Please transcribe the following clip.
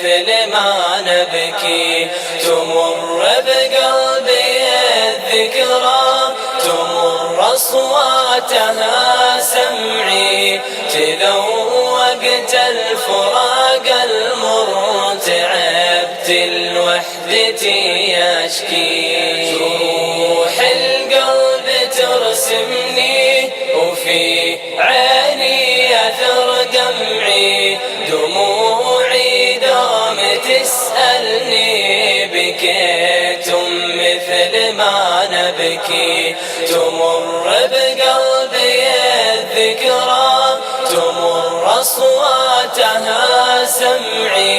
مثل ما نبكي. تمر بقلبي الذكرى، تمر أصواتها سمعي، تذوقت الفراق المر، تعبت الوحدة يشكي. جروح القلب ترسمني وفي عيني أثر دمعي، دموعي دوم تسألني بكيتم مثل ما نبكي. تمر بقلبي الذكرى، تمر أصواتها سمعي.